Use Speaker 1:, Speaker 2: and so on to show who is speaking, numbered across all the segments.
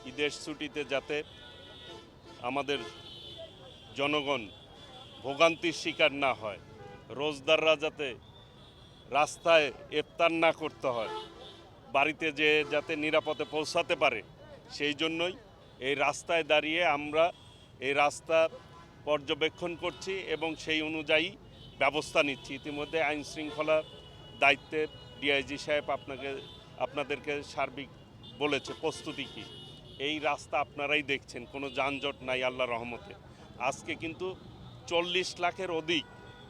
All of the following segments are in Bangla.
Speaker 1: ঈদের ছুটিতে যাতে আমাদের জনগণ ভোগান্তির শিকার না হয়, রোজদাররা যাতে রাস্তায় ইফতার না করতে হয়, বাড়িতে যে যাতে নিরাপদে পৌঁছাতে পারে, সেই জন্যই এই রাস্তায় দাঁড়িয়ে আমরা এই রাস্তা পর্যবেক্ষণ করছি এবং সেই অনুযায়ী ব্যবস্থা নিচ্ছি। ইতিমধ্যে আইন শৃঙ্খলা দায়িত্বে ডিআইজি সাহেব আপনাদেরকে সার্বিক বলেছে প্রস্তুতি কী। এই রাস্তা আপনারাই দেখছেন, কোনো যানজট নাই আল্লাহর রহমতে। আজকে কিন্তু 40 লাখের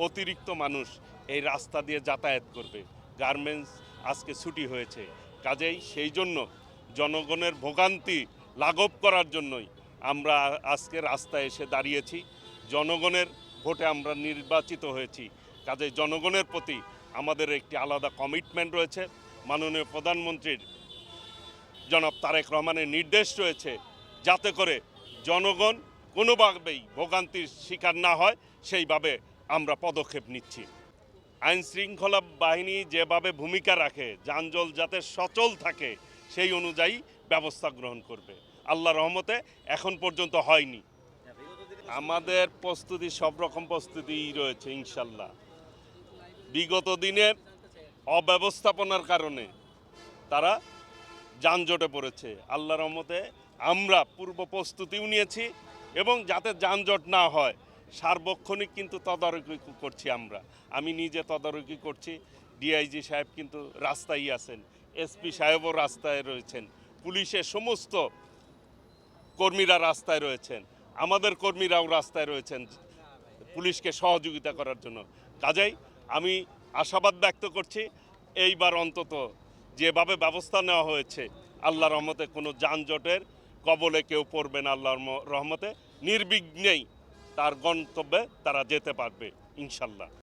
Speaker 1: অতিরিক্ত মানুষ এই রাস্তা দিয়ে যাতায়াত করবে। গার্মেন্টস আজকে ছুটি হয়েছে, কাজেই সেই জন্য জনগণের ভোগান্তি লাঘব করার জন্যই আমরা আজকে রাস্তায় এসে দাঁড়িয়েছি। জনগণের ভোটে আমরা নির্বাচিত হয়েছি, কাজেই জনগণের প্রতি আমাদের একটি আলাদা কমিটমেন্ট রয়েছে। মাননীয় প্রধানমন্ত্রীর জনাব তারেক রহমানের নির্দেশ রয়েছে যাতে করে জনগণ কোনোভাবেই ভোগান্তির শিকার না হয়, সেইভাবে আমরা পদক্ষেপ নিচ্ছি। আইন শৃঙ্খলা বাহিনী যেভাবে ভূমিকা রাখে, যানজট যাতে সচল থাকে, সেই অনুযায়ী ব্যবস্থা গ্রহণ করবে। আল্লাহর রহমতে এখন পর্যন্ত হয়নি। আমাদের প্রস্তুতি, সব রকম প্রস্তুতিই রয়েছে ইনশাল্লাহ। বিগত দিনে অব্যবস্থাপনার কারণে তারা যানজটে পড়েছে। আল্লাহর রহমতে আমরা পূর্ব প্রস্তুতিও নিয়েছি এবং যাতে যানজট না হয় সার্বক্ষণিক কিন্তু তদারকি করছি। আমি নিজে তদারকি করছি, ডিআইজি সাহেব কিন্তু রাস্তায় আছেন, এসপি সাহেবও রাস্তায় রয়েছেন, পুলিশের সমস্ত কর্মীরা রাস্তায় রয়েছেন, আমাদের কর্মীরাও রাস্তায় রয়েছেন পুলিশকে সহযোগিতা করার জন্য। কাজেই আমি আশাবাদ ব্যক্ত করছি এইবার অন্তত যেভাবে ব্যবস্থা নেওয়া হয়েছে, আল্লাহর রহমতে কোনো যানজটের কবলে কেউ পড়বে না। আল্লাহর রহমতে নির্বিঘ্নেই তার গন্তব্যে তারা যেতে পারবে ইনশাল্লাহ।